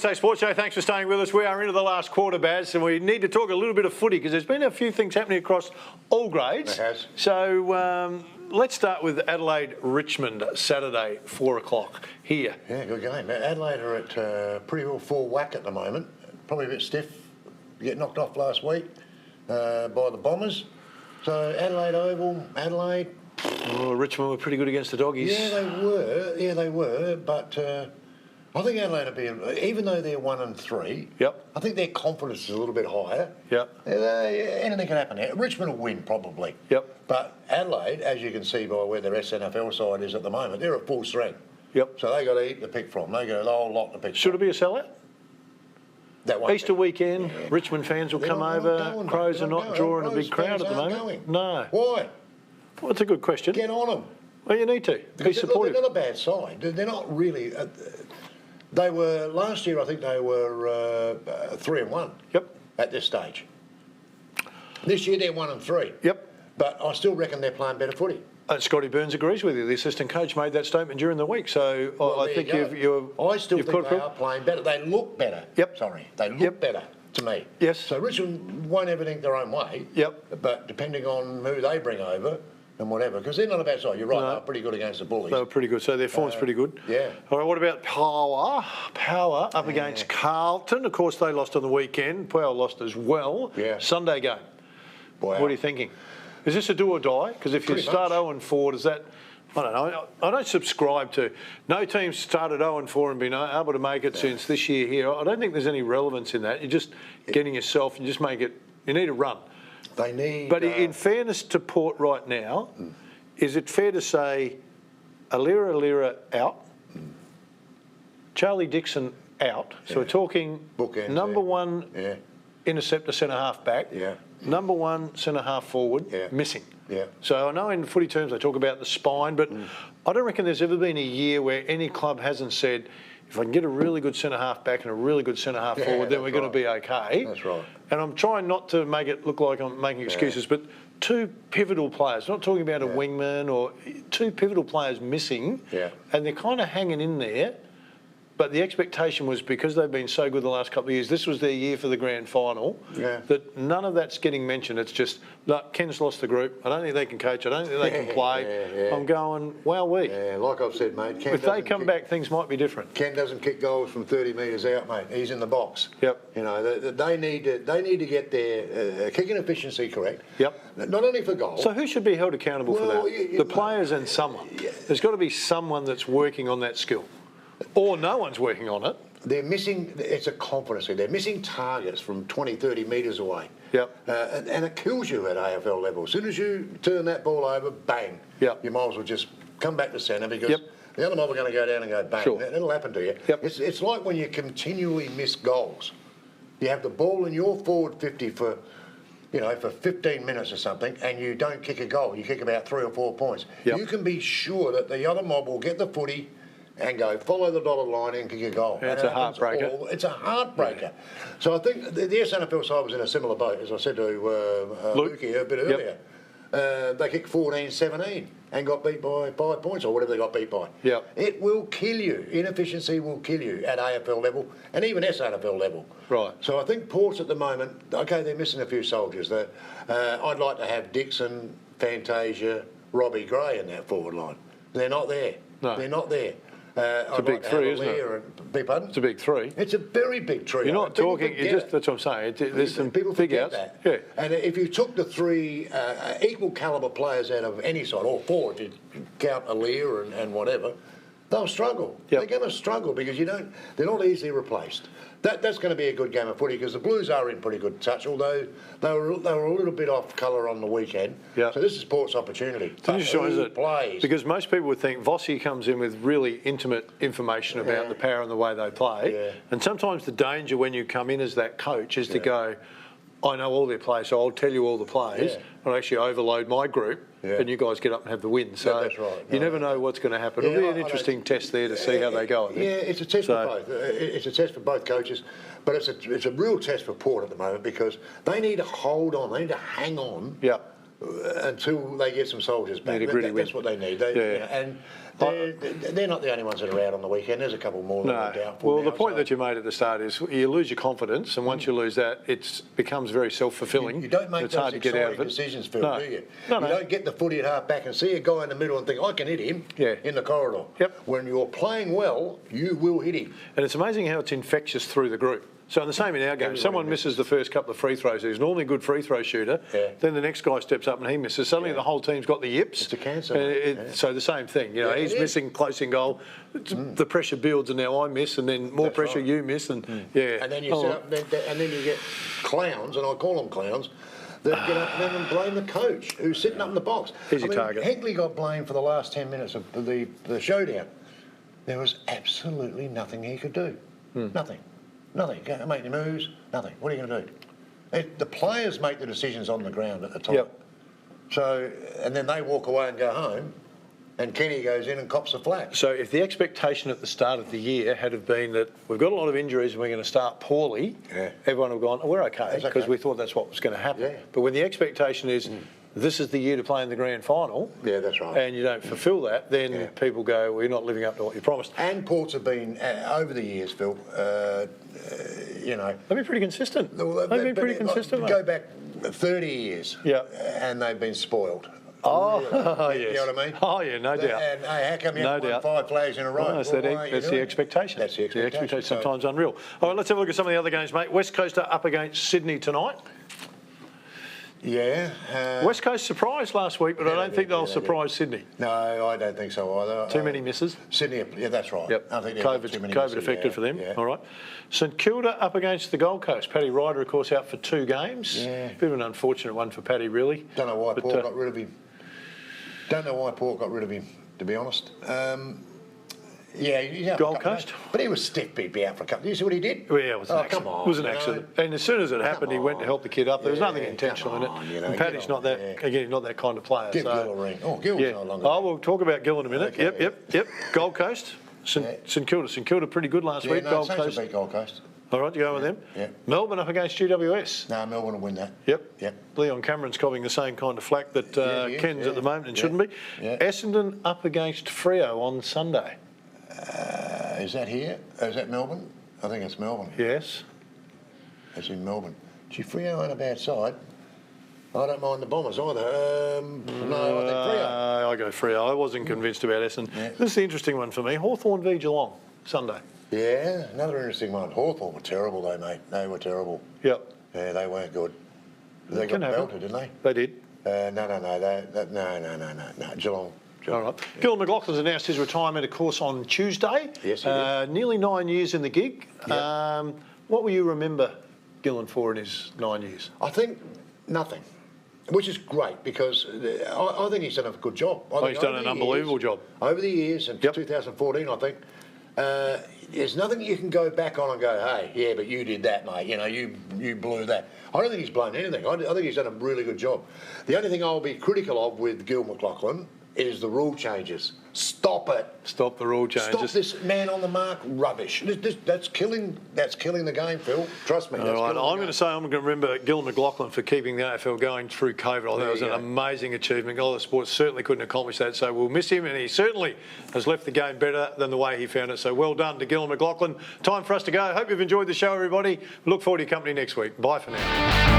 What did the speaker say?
Thursday Sports Show. Thanks for staying with us. We are into the last quarter, Baz, and we need to talk a little bit of footy because there's been a few things happening across all grades. It has. So let's start with Adelaide-Richmond, Saturday, 4 o'clock here. Yeah, good game. Adelaide are at pretty well full whack at the moment. Probably a bit stiff. Get knocked off last week by the Bombers. So Adelaide Oval, Adelaide. Oh, Richmond were pretty good against the Doggies. Yeah, they were. But I think Adelaide will be, even though they're 1-3. Yep. I think their confidence is a little bit higher. Yep. Anything can happen there. Richmond will win probably. Yep. But Adelaide, as you can see by where their SNFL side is at the moment, they're at full strength. Yep. So they got to eat to pick from. They got a whole lot to pick Should from. it be a sellout? That won't Easter be. weekend, yeah. Richmond fans will come over. Crows are not drawing a big crowd at the moment. No. Why? Well, it's a good question. Get on them. Well, you need to. Be supportive. They're not a bad side. They're not really. They were last year. I think they were 3-1. Yep. At this stage. This year they're 1-3. Yep. But I still reckon they're playing better footy. Scotty Burns agrees with you. The assistant coach made that statement during the week. So well, I think I still think they are playing better. They look better. Yep. Sorry, they look better to me. Yes. So Richmond won't ever think their own way. Yep. But depending on who they bring over and whatever, because they're not a bad side. You're right. They're pretty good against the Bullies. They were pretty good. So their form's pretty good. Yeah. All right. What about Power? Power up against Carlton. Of course, they lost on the weekend. Power lost as well. Yeah. Sunday game. Wow. What are you thinking? Is this a do or die? Because if you start 0-4, does that... I don't know. I don't subscribe to... No team's started 0-4 and been able to make it since this year here. I don't think there's any relevance in that. You're just getting yourself... You just make it... You need a run. They need... But in fairness to Port right now, is it fair to say Alira out, Charlie Dixon out, so we're talking bookends, number one interceptor centre-half back, number one centre-half forward, missing. Yeah. So I know in footy terms they talk about the spine, but I don't reckon there's ever been a year where any club hasn't said, if I can get a really good centre-half back and a really good centre-half forward, then we're going to be okay. That's right. And I'm trying not to make it look like I'm making excuses, but two pivotal players, not talking about a wingman or two pivotal players missing, and they're kind of hanging in there. But the expectation was because they've been so good the last couple of years, this was their year for the grand final, that none of that's getting mentioned. It's just, look, Ken's lost the group. I don't think they can coach. I don't think they can play. I'm going, Yeah, like I've said, mate. Ken if they come back, things might be different. Ken doesn't kick goals from 30 metres out, mate. He's in the box. Yep. You know, they need to get their kicking efficiency correct. Yep. Not only for goals. So who should be held accountable for that? The players and someone. There's got to be someone that's working on that skill. Or no one's working on it. They're missing, it's a confidence thing. They're missing targets from 20, 30 metres away. Yep. And it kills you at AFL level. As soon as you turn that ball over, bang. Yep. You might as well just come back to centre because the other mob are going to go down and go bang. Sure. That'll happen to you. Yep. It's like when you continually miss goals. You have the ball in your forward 50 for 15 minutes or something, and you don't kick a goal. You kick about 3 or 4 points. Yep. You can be sure that the other mob will get the footy and go follow the dotted line and kick a goal. Yeah, it's a heartbreaker. It's a heartbreaker. Yeah. So I think the SNFL side was in a similar boat, as I said to Luke here a bit earlier. They kicked 14-17 and got beat by 5 points or whatever they got beat by. Yep. It will kill you. Inefficiency will kill you at AFL level and even SNFL level. Right. So I think Ports at the moment, okay, they're missing a few soldiers. I'd like to have Dixon, Fantasia, Robbie Gray in that forward line. They're not there. No. They're not there. It's a big three, isn't it? Beg pardon? It's a big three. It's a very big trio. You're not talking. That's what I'm saying. There's some people big forget outs. that. Yeah. And if you took the three equal calibre players out of any side, or four if you count Aaliyah and whatever, they'll struggle. Yep. They're going to struggle because they're not easily replaced. That's going to be a good game of footy because the Blues are in pretty good touch, although they were a little bit off colour on the weekend. Yep. So this is Port's opportunity. It's interesting, isn't it? Plays. Because most people would think Vossi comes in with really intimate information about the power and the way they play. Yeah. And sometimes the danger when you come in as that coach is to go, I know all their plays, so I'll tell you all the plays. I'll actually overload my group, and you guys get up and have the win. So that's right. you never know what's going to happen. It'll be an interesting test there to see how they go. I think. Yeah, it's a test for both. It's a test for both coaches, but it's a real test for Port at the moment because they need to hold on. They need to hang on until they get some soldiers back. That's what they need. And they're not the only ones that are out on the weekend. There's a couple more that are doubtful. Well, the point that you made at the start is you lose your confidence, and once you lose that, it becomes very self-fulfilling. You don't make it's hard those to get out of exciting it. decisions, Phil, No. do you? No, you don't get the footy at half back and see a guy in the middle and think, I can hit him in the corridor. Yep. When you're playing well, you will hit him. And it's amazing how it's infectious through the group. So, the same in our game. Someone misses the first couple of free throws. Who's normally a good free throw shooter. Then the next guy steps up and he misses. Suddenly the whole team's got the yips. It's a cancer. So the same thing. You know, he's missing close in goal. The pressure builds, and now I miss, and then more pressure, you miss, and And then you set up, and then you get clowns, and I call them clowns, that get up there and blame the coach who's sitting up in the box. Easy target. Hegley got blamed for the last 10 minutes of the showdown. There was absolutely nothing he could do. Nothing. Nothing. Can't make any moves. Nothing. What are you going to do? The players make the decisions on the ground at the time. So, and then they walk away and go home, and Kenny goes in and cops the flack. So if the expectation at the start of the year had have been that we've got a lot of injuries and we're going to start poorly, everyone would have gone, oh, we're okay, because we thought that's what was going to happen. But when the expectation is this is the year to play in the grand final, that's right, and you don't fulfil that, then people go, well, you're not living up to what you promised. And Ports have been, over the years, Phil, you know... They've been pretty consistent. They've been pretty consistent, Go back 30 years, and they've been spoiled. Oh, really. yes. You know what I mean? Oh, yeah, no doubt. And how come you haven't won 5 flags in a row? That's the expectation. That's the expectation. Sometimes unreal. All right, let's have a look at some of the other games, mate. West Coast are up against Sydney tonight. West Coast surprised last week, but I don't think they'll surprise Sydney. No, I don't think so either. Too many misses. Sydney, that's right. Yep. I think COVID affected for them. All right. St Kilda up against the Gold Coast. Paddy Ryder, of course, out for 2 games. Bit of an unfortunate one for Paddy, really. Don't know why Paul got rid of him. Don't know why Paul got rid of him, to be honest. Gold Coast. But he was stiff, he'd be out for a couple. You see what he did? Well, it was an accident. Come on, it was an accident. And as soon as it happened, he went to help the kid up. There was nothing intentional in it. And Paddy's not that, again, not that kind of player. Give Gill a ring. Oh, Gill's no longer. Oh, we'll talk about Gill in a minute. Okay, Yep. Gold Coast. St Kilda. St Kilda pretty good last week. Gold Coast. Beat Gold Coast. All right, you go with them? Melbourne up against GWS. No, Melbourne will win that. Yep. Leon Cameron's copping the same kind of flack that Ken's at the moment and shouldn't be. Essendon up against Freo on Sunday. Is that here? Is that Melbourne? I think it's Melbourne. Yes. It's in Melbourne. Gee, Freo ain't a bad side. I don't mind the Bombers either. No, I think Freo. I go Freo. I wasn't convinced about Essendon. This is the interesting one for me. Hawthorn v Geelong, Sunday. Yeah, another interesting one. Hawthorn were terrible though, mate. They were terrible. Yep. Yeah, they weren't good. They got belted, didn't they? They did. No. Geelong. All right. Gillon McLachlan's announced his retirement, of course, on Tuesday. Yes, he did. Nearly 9 years in the gig. Yep. What will you remember Gillon for in his 9 years? I think nothing, which is great because I think he's done a good job. He's done an unbelievable job. Over the years, and 2014, I think, there's nothing you can go back on and go, hey, yeah, but you did that, mate. You know, you blew that. I don't think he's blown anything. I think he's done a really good job. The only thing I'll be critical of with Gil McLachlan is the rule changes. Stop it. Stop the rule changes. Stop this man on the mark rubbish. That's killing the game, Phil. Trust me. All right, I'm going to say I'm going to remember Gil McLachlan for keeping the AFL going through COVID. I think it was an amazing achievement. All the sports certainly couldn't accomplish that, so we'll miss him, and he certainly has left the game better than the way he found it. So well done to Gil McLachlan. Time for us to go. Hope you've enjoyed the show, everybody. Look forward to your company next week. Bye for now.